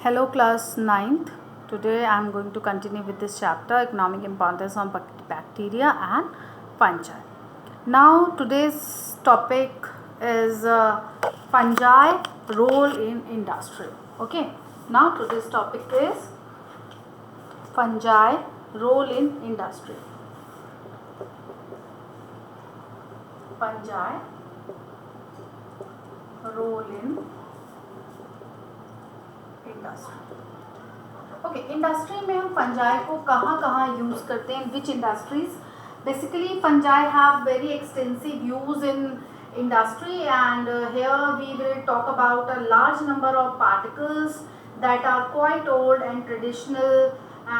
Hello class 9th. Today I am going to continue with this chapter, economic importance of bacteria and fungi. Now today's topic is fungi role in industry. Okay. Now today's topic is fungi role in industry. Fungi role in industry. Okay, industry में हम fungi को कहाँ कहाँ use करते हैं, which industries. Basically fungi have very extensive use in industry, and here we will talk about a large number of particles that are quite old and traditional,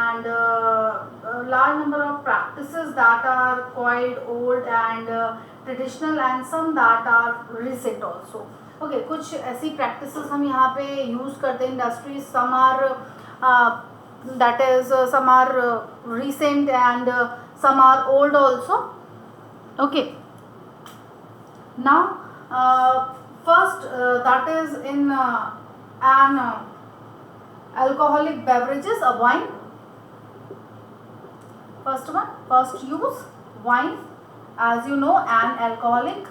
and a large number of practices that are quite old and traditional, and some that are recent also. Okay, कुछ ऐसी practices हम यहाँ पे use करते हैं industry. Some are that is some are recent and some are old also. Okay, now first that is in an alcoholic beverages, a wine. First one, first use, wine. As you know, an alcoholic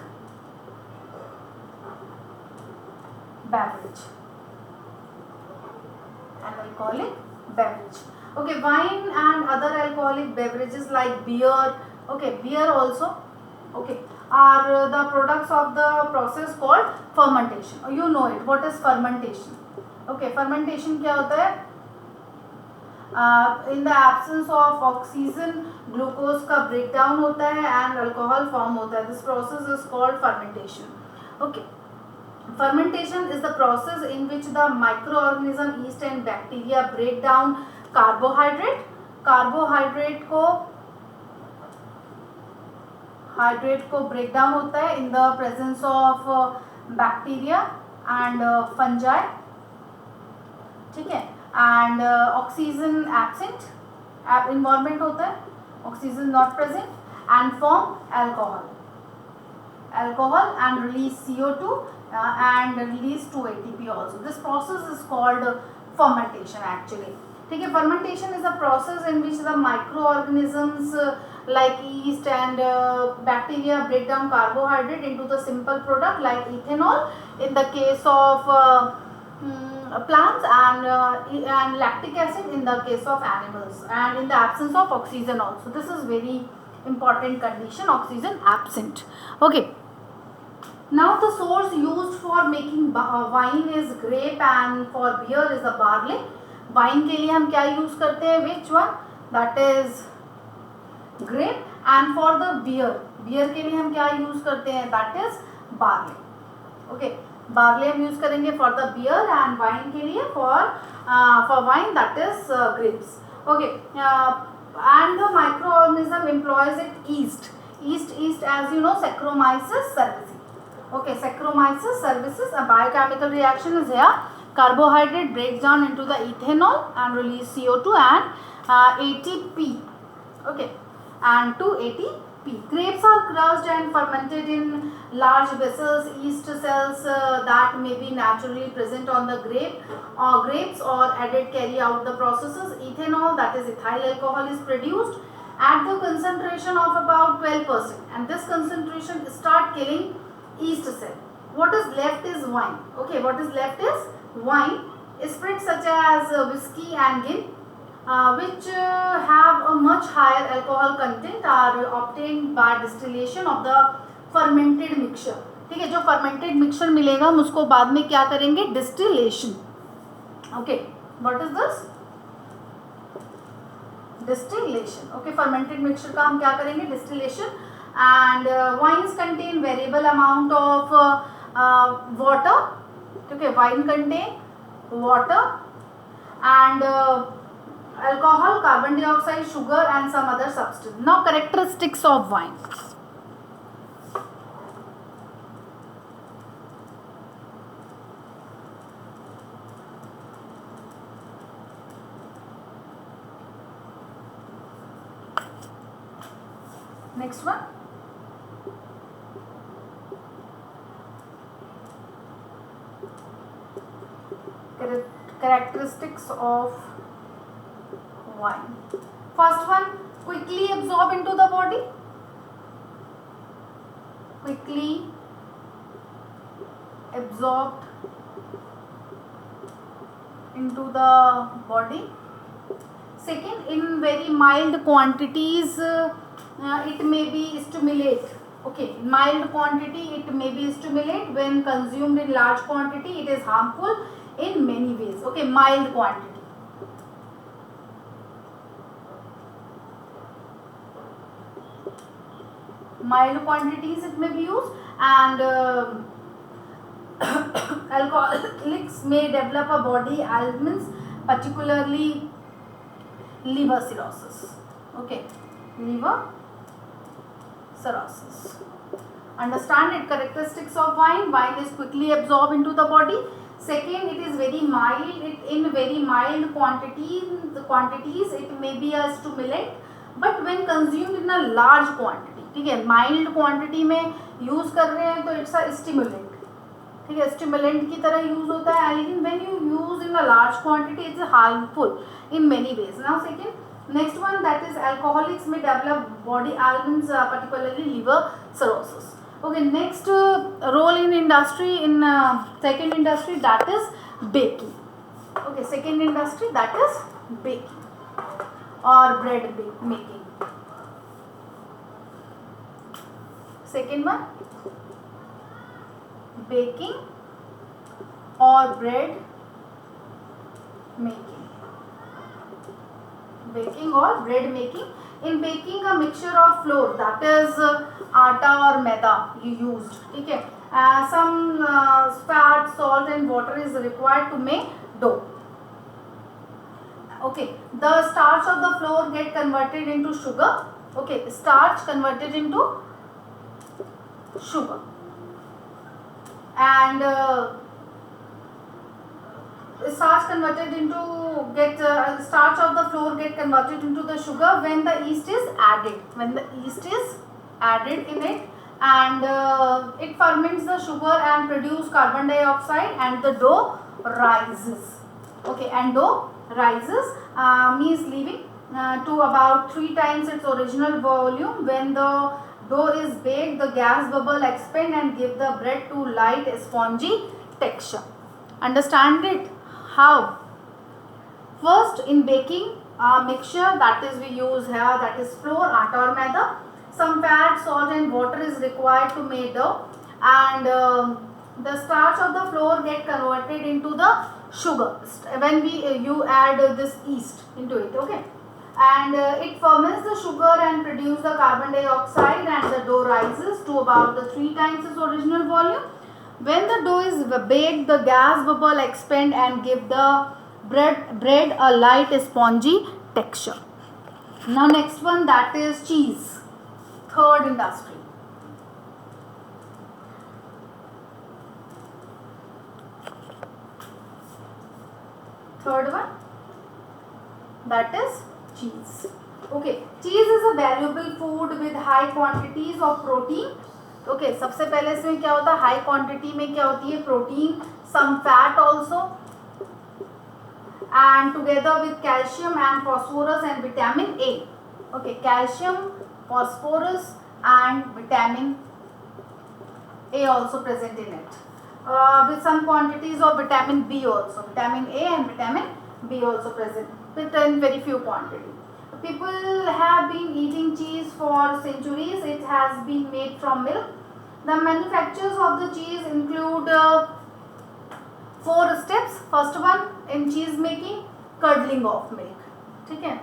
beverage. An alcoholic beverage. Okay, wine and other alcoholic beverages like beer. Okay, beer also. Okay, are the products of the process called fermentation. You know it. What is fermentation? Okay, fermentation क्या होता है? In the absence of oxygen, glucose का breakdown होता है and alcohol form होता है. This process is called fermentation. Okay. Fermentation is the process in which the microorganism, yeast and bacteria break down carbohydrate. Carbohydrate को break down होता है in the presence of bacteria and fungi. ठीक है, and oxygen absent, environment होता है, oxygen not present, and form alcohol and release CO2 and release 2 ATP also. This process is called fermentation actually. ठीक है, fermentation is a process in which the microorganisms like yeast and bacteria break down carbohydrate into the simple product like ethanol in the case of plants, and lactic acid in the case of animals, and in the absence of oxygen also. This is very important condition, oxygen absent. Okay, now the source used for making wine is grape, and for beer is the barley. Wine के लिए हम क्या use करते हैं, which one? That is grape. And for the beer के लिए हम क्या use करते हैं, that is barley. Okay, barley हम यूज करेंगे for the beer, and wine के लिए for wine that is grapes. Okay, and the microorganism employs it yeast as you know, Saccharomyces cerevisiae. Okay, Saccharomyces cerevisiae, a biochemical reaction is here. Carbohydrate breaks down into the ethanol and release CO2 and ATP. Okay, and 2 ATP. Grapes are crushed and fermented in large vessels. Yeast cells that may be naturally present on the grapes or added carry out the processes. Ethanol, that is ethyl alcohol, is produced at the concentration of about 12%, and this concentration start killing yeast cell. What is left is wine. Okay, what is left is wine. Spirits such as whiskey and gin, which have a much higher alcohol content, are obtained by distillation of the fermented mixture. ठीक है, जो fermented mixture मिलेगा हम उसको बाद में क्या करेंगे, distillation. Okay, what is this? Distillation. Okay, fermented mixture का हम क्या करेंगे, distillation. And wines contain variable amount of water. Okay, wine contain water and alcohol, carbon dioxide, sugar and some other substance. Now characteristics of wine. Next one. Characteristics of wine. First one, quickly absorb into the body. Quickly absorbed into the body. Second, in very mild quantities, it may be stimulate. Okay, in mild quantity it may be stimulate. When consumed in large quantity, it is harmful in many ways. Okay, mild quantity. Mild quantities it may be used, and alcoholics may develop a body ailments, particularly liver cirrhosis. Okay, liver cirrhosis. Understand it. Characteristics of wine. Wine is quickly absorbed into the body. Second, it is very mild. In very mild quantities it may be a stimulant, but when consumed in a large quantity, ठीक है, mild quantity में use कर रहे हैं तो it's a stimulant, ठीक है, stimulant की तरह यूज होता है, लेकिन when you use in a large quantity it's harmful in many ways. Now second, next one, that is alcoholics में develop body elements, particularly liver cirrhosis. Okay, next role in industry, in second industry, that is baking. Okay, second industry, that is baking or bread making. Second one, baking or bread making. Baking or bread making. In baking, a mixture of flour, that is आटा और मैदा you used, ठीक है. Some fat, salt and water is required to make dough. Okay, the starch of the flour get converted into sugar. Okay, starch converted into sugar, and starch converted into starch of the flour get converted into the sugar when the yeast is added. When the yeast is added in it, and it ferments the sugar and produce carbon dioxide, and the dough rises. Okay, and dough rises means leaving to about 3 times its original volume. When the dough is baked, the gas bubble expand and give the bread to light spongy texture. Understand it? How? First, in baking, mixture that is we use here, that is flour, atta or maida. Some fat, salt and water is required to make dough, and the starch of the flour get converted into the sugar when you add this yeast into it. Okay, and it ferments the sugar and produce the carbon dioxide, and the dough rises to about the 3 times its original volume. When the dough is baked, the gas bubble expand and give the bread a light spongy texture. Now next one, that is cheese. Third industry. Third one, that is cheese. Okay, cheese is a valuable food with high quantities of protein. Okay, सबसे पहले इसमें क्या होता है, high quantity में क्या होती है, protein, some fat also, and together with calcium and phosphorus and vitamin A. Okay, calcium, phosphorus and vitamin A also present in it, with some quantities of vitamin B also. Vitamin A and vitamin B also present, but in very few quantity. People have been eating cheese for centuries. It has been made from milk. The manufacturers of the cheese include 4 steps. First one in cheese making, curdling of milk. ठीक है,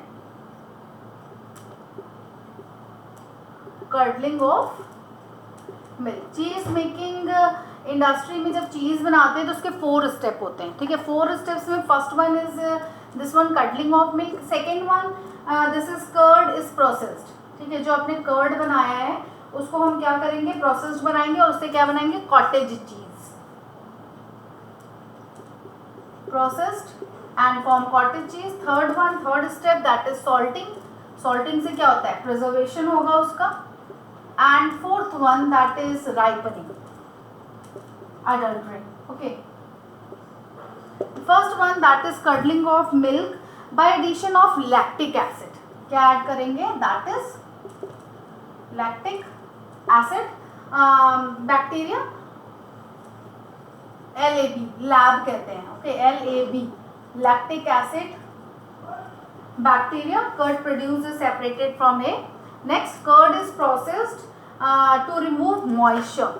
curdling of milk. चीज making industry में जब चीज बनाते हैं तो उसके 4 स्टेप होते हैं, ठीक है. 4 स्टेप्स में first one is this one, curdling of milk. Second one, this is curd is processed, ठीक है. जो आपने कर्ड बनाया है उसको हम क्या करेंगे, प्रोसेस्ड बनाएंगे, और उससे क्या बनाएंगे, cottage cheese, processed and form cottage cheese. Third one, third step, that is salting. Salting से क्या होता है, प्रिजर्वेशन होगा उसका. And fourth one, that is ripening, adulterating. Okay, first one that is curdling of milk by addition of lactic acid. क्या add करेंगे? That is lactic acid. Bacteria LAB, lab कहते हैं. Okay, LAB, lactic acid bacteria. Curd produced is separated from A. Next, curd is processed to remove moisture.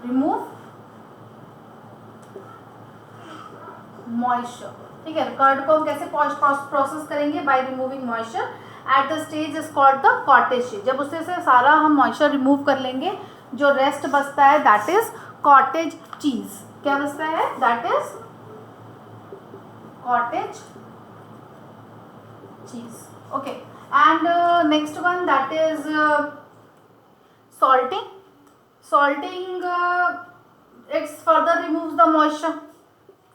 Remove moisture. ठीक है, curd को हम कैसे process करेंगे? By removing moisture. At the stage is called the cottage stage. जब उससे से सारा हम मॉइस्चर रिमूव कर लेंगे, जो रेस्ट बचता है दैट इज कॉटेज चीज. क्या बचता है? That is cottage cheese. Okay, and next one that is salting. Salting it's further removes the moisture,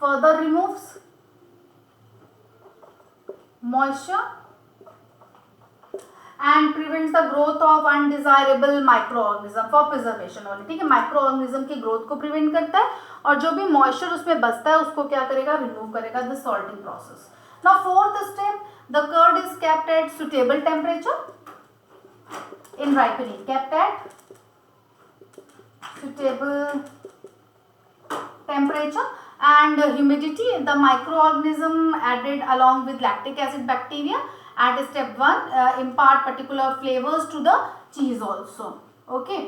further removes moisture and prevents the growth of undesirable microorganism for preservation only. ठीक है, microorganism की growth को prevent करता है और जो भी moisture उसमें बचता है उसको क्या करेगा? रिमूव करेगा. The salting process. Now fourth step, the curd is kept at suitable temperature in ripening. Kept at suitable temperature and humidity. The microorganism added along with lactic acid bacteria at step 1 impart particular flavors to the cheese also. Okay.